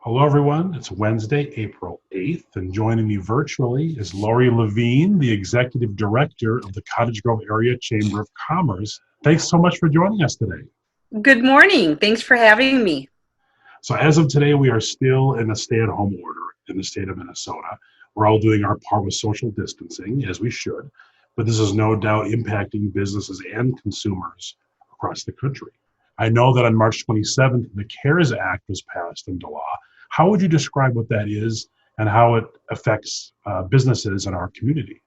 Hello, everyone. It's Wednesday, April 8th, and joining me virtually is Laurie Levine, the Executive Director of the Cottage Grove Area Chamber of Commerce. Thanks so much for joining us today. Good morning. Thanks for having me. So, as of today, we are still in a stay at home order in the state of Minnesota. We're all doing our part with social distancing, as we should, but this is no doubt impacting businesses and consumers across the country. I know that on March 27th, the CARES Act was passed into law. How would you describe what that is and how it affects businesses in our community?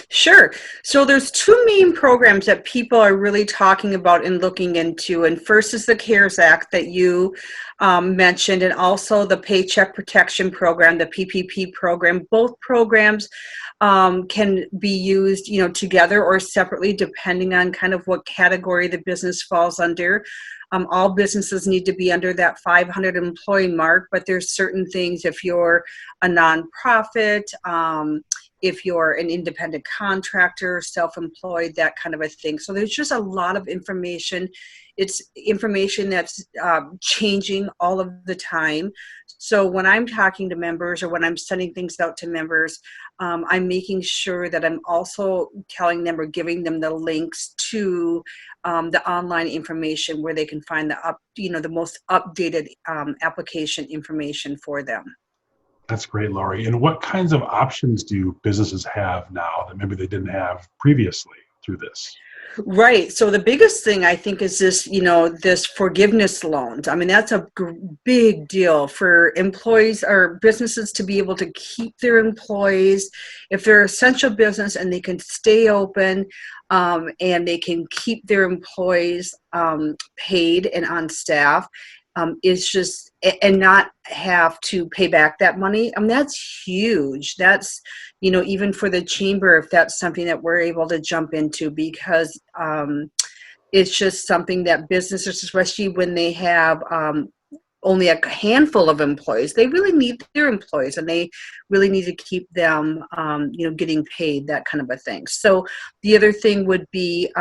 Sure. So there's two main programs that people are really talking about and looking into. And first is the CARES Act that you mentioned, and also the Paycheck Protection Program, the PPP program. Both programs can be used, together or separately, depending on kind of what category the business falls under. All businesses need to be under that 500 employee mark, but there's certain things if you're a nonprofit, if you're an independent contractor, self-employed, that kind of a thing. So there's just a lot of information. It's information that's changing all of the time. So when I'm talking to members or when I'm sending things out to members, I'm making sure that I'm also telling them or giving them the links to the online information where they can find the most updated application information for them. That's great, Laurie. And what kinds of options do businesses have now that maybe they didn't have previously through this? Right. So the biggest thing I think is this forgiveness loans. I mean, that's a big deal for employees or businesses to be able to keep their employees if they're essential business and they can stay open, and they can keep their employees paid and on staff. Is just and not have to pay back that money. I mean, that's huge. That's, even for the chamber, if that's something that we're able to jump into, because it's just something that businesses, especially when they have only a handful of employees, they really need their employees and they really need to keep them, getting paid, that kind of a thing. So the other thing would be,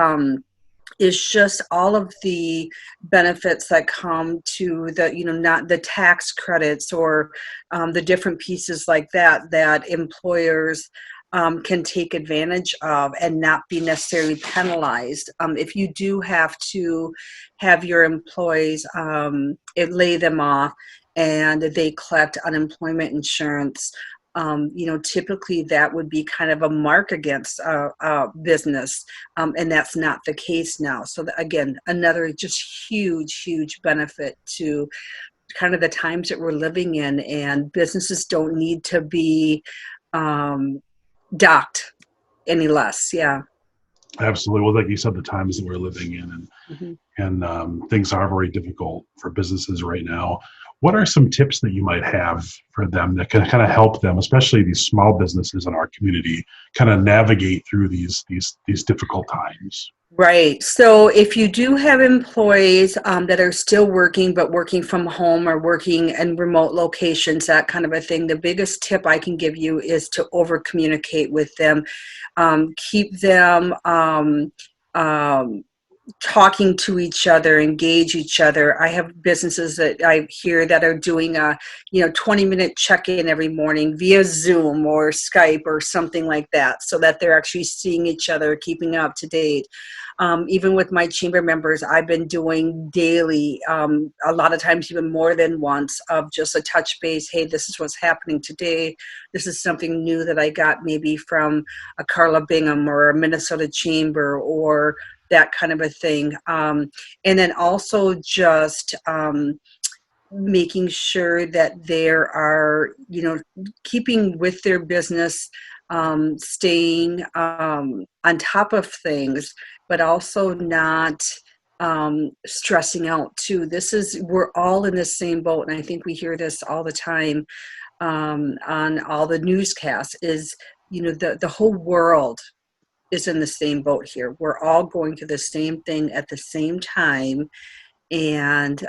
is just all of the benefits that come to not the tax credits or the different pieces like that employers can take advantage of and not be necessarily penalized. If you do have to have your employees lay them off and they collect unemployment insurance, typically that would be kind of a mark against a business, and that's not the case now. So again, another just huge, huge benefit to kind of the times that we're living in, and businesses don't need to be docked any less. Yeah. Absolutely. Well, like you said, the times that we're living in, Mhm. and things are very difficult for businesses right now. What are some tips that you might have for them that can kind of help them, especially these small businesses in our community, kind of navigate through these difficult times? Right. So if you do have employees that are still working, but working from home or working in remote locations, that kind of a thing, the biggest tip I can give you is to over communicate with them. Keep them um, talking to each other, engage each other. I have businesses that I hear that are doing a 20-minute check-in every morning via Zoom or Skype or something like that, so that they're actually seeing each other, keeping up to date. Even with my chamber members, I've been doing daily, a lot of times even more than once, of just a touch base. Hey, this is what's happening today. This is something new that I got maybe from a Carla Bingham or a Minnesota chamber or that kind of a thing. And then also just making sure that there are, keeping with their business, staying on top of things, but also not stressing out too. We're all in the same boat. And I think we hear this all the time on all the newscasts is, the whole world is in the same boat here. We're all going through the same thing at the same time, and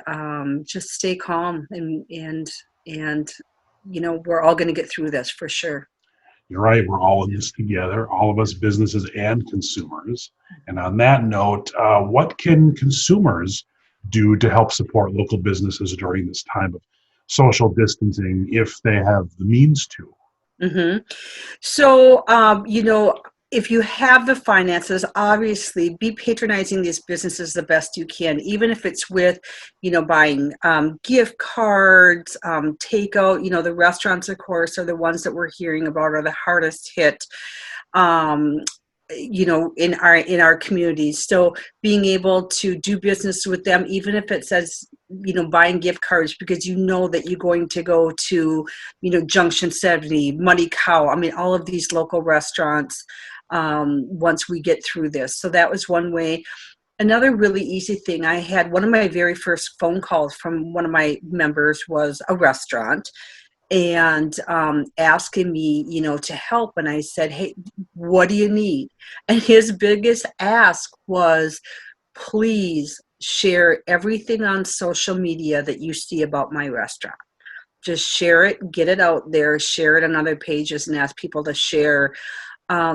just stay calm and we're all going to get through this for sure. You're right. We're all in this together, all of us, businesses and consumers. And on that note, what can consumers do to help support local businesses during this time of social distancing if they have the means to? Hmm. So, if you have the finances, obviously be patronizing these businesses the best you can, even if it's with, buying gift cards, takeout. The restaurants, of course, are the ones that we're hearing about are the hardest hit. Um, in our communities. So being able to do business with them, even if it says, buying gift cards, because that you're going to go to, Junction 70, Muddy Cow. I mean, all of these local restaurants, once we get through this. So that was one way. Another really easy thing, I had one of my very first phone calls from one of my members was a restaurant, and asking me, to help. And I said, hey, what do you need? And his biggest ask was, please share everything on social media that you see about my restaurant. Just share it, get it out there, share it on other pages, and ask people to share.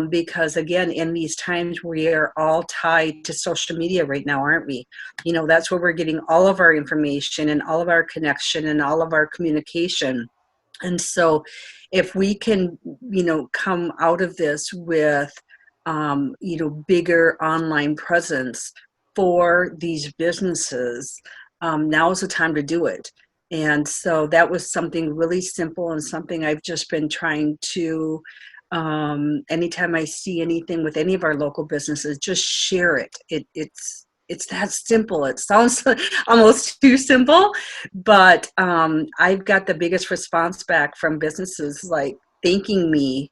Because again, in these times, we are all tied to social media right now, aren't we? That's where we're getting all of our information and all of our connection and all of our communication. And so if we can, come out of this with, bigger online presence for these businesses, now is the time to do it. And so that was something really simple and something I've just been trying to, anytime I see anything with any of our local businesses, just share it. It's that simple. It sounds almost too simple, but I've got the biggest response back from businesses like thanking me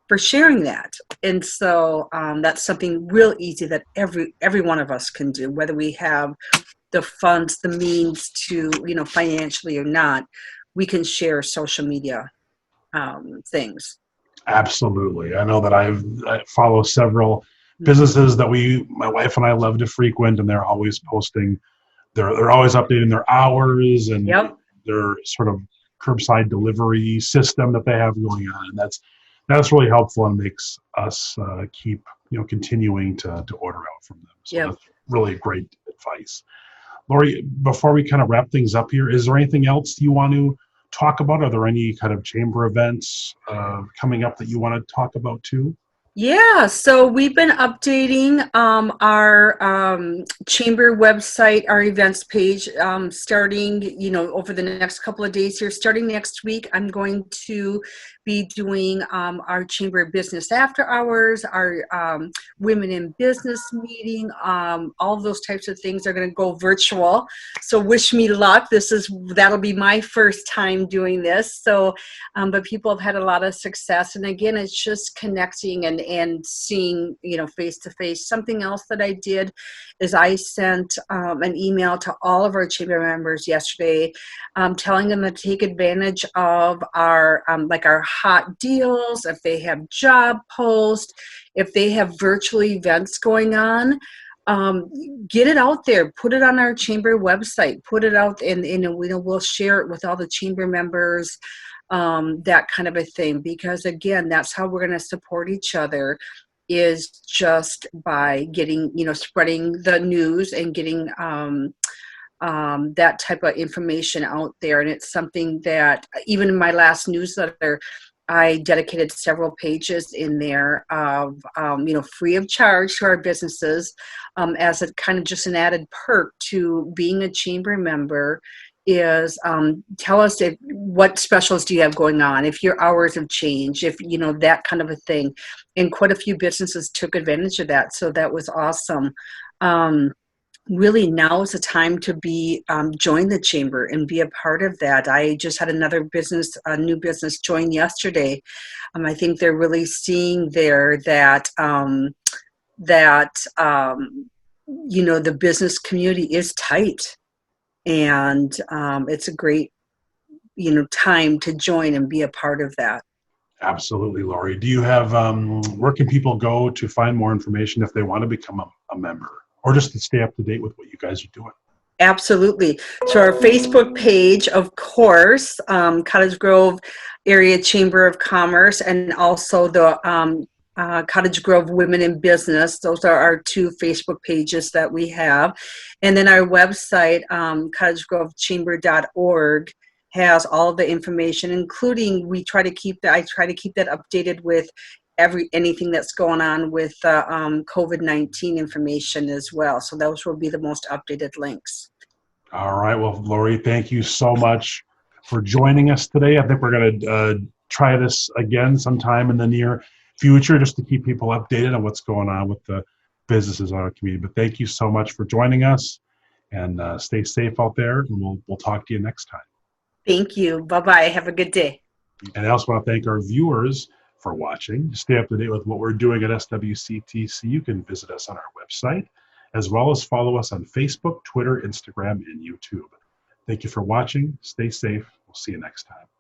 for sharing that. And so that's something real easy that every one of us can do, whether we have the funds, the means to, financially or not. We can share social media things. Absolutely. I know that I follow several Mhm. businesses that my wife and I love to frequent, and they're always posting, they're always updating their hours and Yep. their sort of curbside delivery system that they have going on. And that's really helpful and makes us keep, continuing to order out from them. So Yep. that's really great advice. Laurie, before we kind of wrap things up here, is there anything else you want to talk about? Are there any kind of chamber events coming up that you want to talk about too? Yeah, so we've been updating our chamber website, our events page, starting, over the next couple of days here. Starting next week, I'm going to be doing our chamber business after hours, our women in business meeting, all of those types of things are going to go virtual. So wish me luck. That'll be my first time doing this. So but people have had a lot of success. And again, it's just connecting and seeing, face to face. Something else that I did is I sent an email to all of our chamber members yesterday, telling them to take advantage of our our hot deals, if they have job posts, if they have virtual events going on. um, get it out there, put it on our chamber website, put it out, and we'll share it with all the chamber members, that kind of a thing, because again, that's how we're going to support each other, is just by getting, spreading the news and getting that type of information out there. And it's something that even in my last newsletter, I dedicated several pages in there of, free of charge to our businesses, as a kind of just an added perk to being a chamber member, is tell us what specials do you have going on, if your hours have changed, if that kind of a thing. And quite a few businesses took advantage of that, so that was awesome. Really, now is the time to be, join the chamber and be a part of that. I just had a new business join yesterday. I think they're really seeing there that the business community is tight, and it's a great, time to join and be a part of that. Absolutely, Laurie. Do you have, where can people go to find more information if they want to become a member or just to stay up to date with what you guys are doing? Absolutely. So our Facebook page, of course, Cottage Grove Area Chamber of Commerce, and also the Cottage Grove Women in Business. Those are our two Facebook pages that we have. And then our website, cottagegrovechamber.org. has all the information, including I try to keep that updated with anything that's going on with COVID-19 information as well. So those will be the most updated links. All right. Well, Laurie, thank you so much for joining us today. I think we're going to try this again sometime in the near future just to keep people updated on what's going on with the businesses in our community. But thank you so much for joining us, and stay safe out there. And we'll talk to you next time. Thank you. Bye-bye. Have a good day. And I also want to thank our viewers for watching. To stay up to date with what we're doing at SWCTC, you can visit us on our website, as well as follow us on Facebook, Twitter, Instagram, and YouTube. Thank you for watching. Stay safe. We'll see you next time.